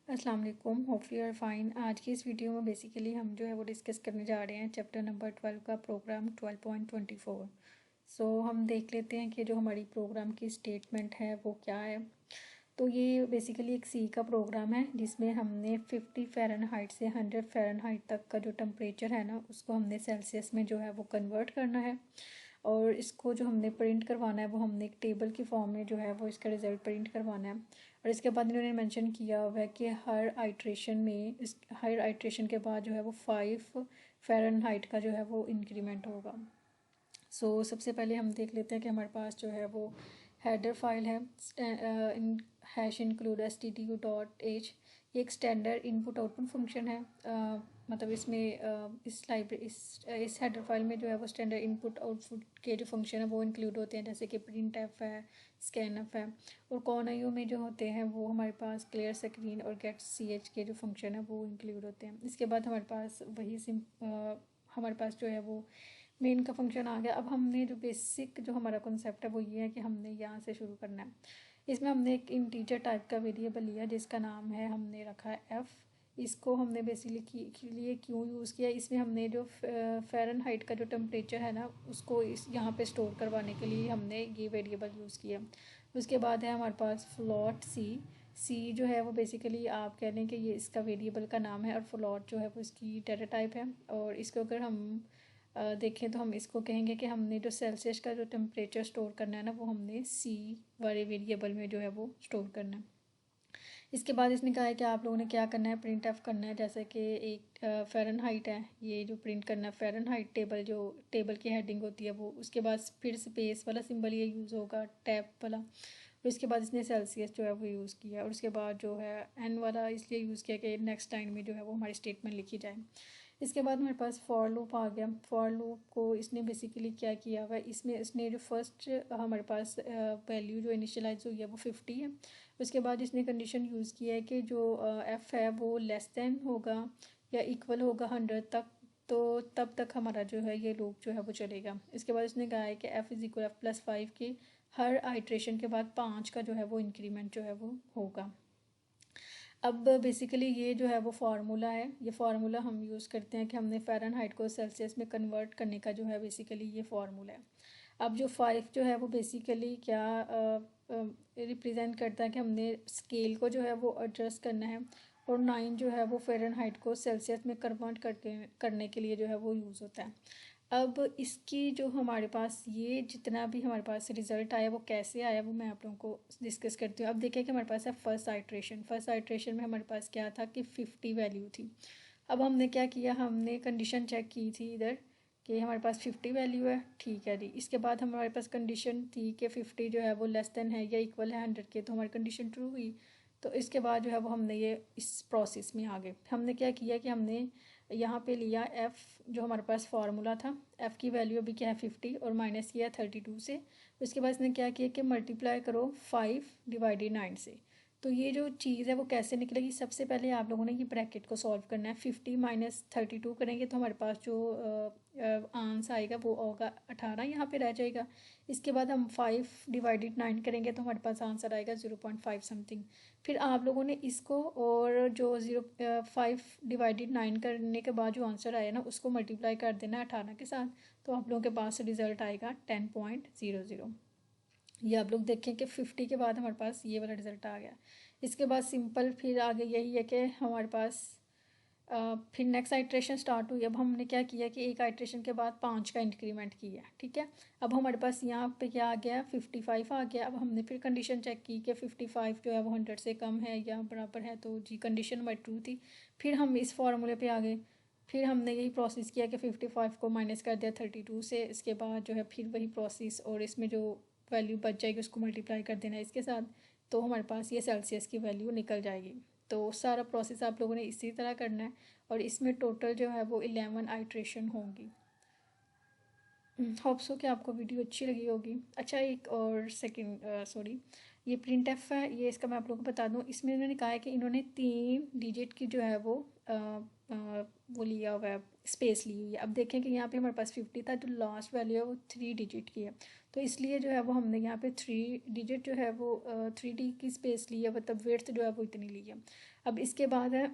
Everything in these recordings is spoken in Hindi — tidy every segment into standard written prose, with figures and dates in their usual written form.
अस्सलाम वालेकुम, होपफुली आर फाइन। आज की इस वीडियो में बेसिकली हम जो है वो डिस्कस करने जा रहे हैं चैप्टर नंबर 12 का प्रोग्राम 12.24। हम देख लेते हैं कि जो हमारी प्रोग्राम की स्टेटमेंट है वो क्या है। तो ये बेसिकली एक सी का प्रोग्राम है जिसमें हमने 50 फ़ारेनहाइट से 100 फ़ारेनहाइट तक का जो टेम्परेचर है ना उसको हमने सेल्सियस में जो है वो कन्वर्ट करना है। और इसको जो हमने प्रिंट करवाना है वो हमने एक टेबल की फॉर्म में जो है वो इसका रिज़ल्ट प्रिंट करवाना है। और इसके बाद इन्होंने मेंशन किया हुआ है कि हर आइट्रेशन के बाद जो है वो 5 फ़ारेनहाइट का जो है वो इंक्रीमेंट होगा। सबसे पहले हम देख लेते हैं कि हमारे पास जो है वो हेडर फाइल है #include_stdu.h। ये एक स्टैंडर्ड इनपुट आउटपुट फंक्शन है। मतलब इसमें इस हेडर फाइल में जो है वो स्टैंडर्ड इनपुट आउटपुट के जो फंक्शन है वो इंक्लूड होते हैं, जैसे कि प्रिंट एफ है, स्कैन एफ है। और कॉन आईओ में जो होते हैं वो हमारे पास क्लियर स्क्रीन और गेट सी एच के जो फंक्शन है वो इंक्लूड होते हैं। इसके बाद हमारे पास हमारे पास जो है वो मेन का फंक्शन आ गया। अब हमने जो बेसिक जो हमारा कॉन्सेप्ट है वो ये है कि हमने यहाँ से शुरू करना है। इसमें हमने एक इंटीजर टाइप का वेरिएबल लिया जिसका नाम है, हमने रखा है एफ़। इसको हमने बेसिकली लिए क्यों यूज़ किया, इसमें हमने जो फ़ारेनहाइट का जो टेम्परेचर है ना उसको इस यहाँ पे स्टोर करवाने के लिए हमने ये वेरिएबल यूज़ किया। उसके बाद है हमारे पास फ्लोट सी जो है वो बेसिकली आप कह लें कि ये इसका वेरिएबल का नाम है, और फ्लोट जो है वो इसकी डेटा टाइप है। और इसको अगर हम देखें तो हम इसको कहेंगे कि हमने जो सेल्सियस का जो टेम्परेचर स्टोर करना है ना वो हमने सी वाले वेरिएबल में जो है वो स्टोर करना है। इसके बाद इसने कहा है कि आप लोगों ने क्या करना है, प्रिंट एफ करना है। जैसे कि एक फ़ारेनहाइट है, ये जो प्रिंट करना है फ़ारेनहाइट टेबल, जो टेबल की हेडिंग होती है वो। उसके बाद फिर स्पेस वाला सिंबल ये यूज़ होगा, टैब वाला। और इसके बाद इसने सेल्सियस जो है वो यूज़ किया। और उसके बाद जो है एन वाला इसलिए यूज़ किया कि नेक्स्ट लाइन में जो है वो हमारी स्टेटमेंट लिखी जाए। इसके बाद हमारे पास फॉर लूप आ गया। फॉर लूप को इसने बेसिकली क्या किया हुआ है, इसमें इसने जो फर्स्ट हमारे पास वैल्यू जो इनिशियलाइज हुई है वो 50 है। उसके बाद इसने कंडीशन यूज़ किया है कि जो एफ़ है वो लेस देन होगा या इक्वल होगा 100 तक, तो तब तक हमारा जो है ये लूप जो है वो चलेगा। इसके बाद इसने कहा है कि एफ़ इज़ इक्वल F+5 की हर आइट्रेशन के बाद 5 का जो है वो इंक्रीमेंट जो है वो होगा। अब बेसिकली ये जो है वो फार्मूला है, ये फार्मूला हम यूज़ करते हैं कि हमने फ़ारेनहाइट को सेल्सियस में कन्वर्ट करने का जो है बेसिकली ये फार्मूला है। अब जो 5 जो है वो बेसिकली क्या रिप्रेजेंट करता है कि हमने स्केल को जो है वो एडजस्ट करना है। और 9 जो है वो फ़ारेनहाइट को सेल्सियस में कन्वर्ट करने के लिए जो है वो यूज़ होता है। अब इसकी जो हमारे पास ये जितना भी हमारे पास रिज़ल्ट आया वो कैसे आया वो मैं आप लोगों को डिस्कस करती हूँ। अब देखिए कि हमारे पास है फर्स्ट आइट्रेशन में हमारे पास क्या था कि 50 वैल्यू थी। अब हमने क्या किया, हमने कंडीशन चेक की थी इधर कि हमारे पास 50 वैल्यू है, ठीक है जी। इसके बाद हमारे पास कंडीशन थी कि 50 जो है वो लेस देन है या इक्वल है 100 के, तो हमारी कंडीशन ट्रू हुई। तो इसके बाद जो है वो हमने ये इस प्रोसेस में आ गए। हमने क्या किया कि हमने यहाँ पे लिया एफ़, जो हमारे पास फार्मूला था। एफ़ की वैल्यू अभी क्या है 50 और माइनस किया 32 से। उसके बाद इसने क्या किया कि मल्टीप्लाई करो 5/9 से। तो ये जो चीज़ है वो कैसे निकलेगी, सबसे पहले आप लोगों ने ये ब्रैकेट को सॉल्व करना है। 50 - 32 करेंगे तो हमारे पास जो आंसर आएगा वो होगा 18, यहाँ पे रह जाएगा। इसके बाद हम 5/9 करेंगे तो हमारे पास आंसर आएगा 0.5 समथिंग। फिर आप लोगों ने इसको और जो 5/9 करने के बाद जो आंसर आया ना उसको मल्टीप्लाई कर देना है 18 के साथ, तो आप लोगों के पास रिज़ल्ट आएगा 10.00। ये आप लोग देखें कि 50 के बाद हमारे पास ये वाला रिज़ल्ट आ गया। इसके बाद सिंपल फिर आगे यही है कि हमारे पास फिर नेक्स्ट आइट्रेशन स्टार्ट हुई। अब हमने क्या किया कि एक आइट्रेशन के बाद 5 का इंक्रीमेंट किया, ठीक है। अब हमारे पास यहाँ पे क्या आ गया, 55 आ गया। अब हमने फिर कंडीशन चेक की कि 55 जो है वो 100 से कम है या बराबर है, तो जी कंडीशन हमारी ट्रू थी। फिर हम इस फार्मूले पे आ गए। फिर हमने यही प्रोसेस किया कि 55 को माइनस कर दिया 32 से। इसके बाद जो है फिर वही प्रोसेस, और इसमें जो वैल्यू बच जाएगी उसको मल्टीप्लाई कर देना इसके साथ, तो हमारे पास ये सेल्सियस की वैल्यू निकल जाएगी। तो सारा प्रोसेस आप लोगों ने इसी तरह करना है, और इसमें टोटल जो है वो 11 आइट्रेशन होंगी। होप सो कि आपको वीडियो अच्छी लगी होगी। अच्छा, एक और सॉरी, ये प्रिंट एफ है, ये इसका मैं आप लोगों को बता दूं। इसमें इन्होंने कहा है कि इन्होंने 3 डिजिट की जो है वो लिया हुआ है, स्पेस ली हुई है। अब देखें कि यहाँ पे हमारे पास 50 था, तो लास्ट वैल्यू है वो 3 डिजिट की है। तो तो इसलिए जो है वो हमने यहाँ पे 3 डिजिट जो है वो 3D की स्पेस ली है, मतलब विड्थ जो है वो इतनी ली है। अब इसके बाद है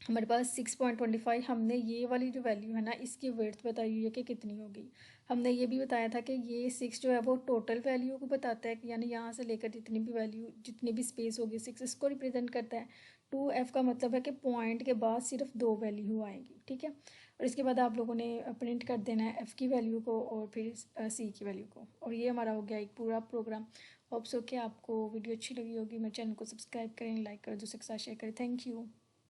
हमारे पास 6.25, हमने ये वाली जो वैल्यू है ना इसकी विड्थ बताई हुई है कि कितनी होगी। हमने ये भी बताया था कि ये 6 जो है वो टोटल वैल्यू को बताता है, यानी यहाँ से लेकर जितनी भी वैल्यू जितनी भी स्पेस होगी 6 इसको रिप्रेजेंट करता है। 2F का मतलब है कि पॉइंट के बाद सिर्फ 2 वैल्यू आएंगी, ठीक है। और इसके बाद आप लोगों ने प्रिंट कर देना है F की वैल्यू को और फिर C की वैल्यू को, और ये हमारा हो गया एक पूरा प्रोग्राम। होप सो कि आपको वीडियो अच्छी लगी होगी। मेरे चैनल को सब्सक्राइब करें, लाइक करें, दूसरे के साथ शेयर करें। Thank you.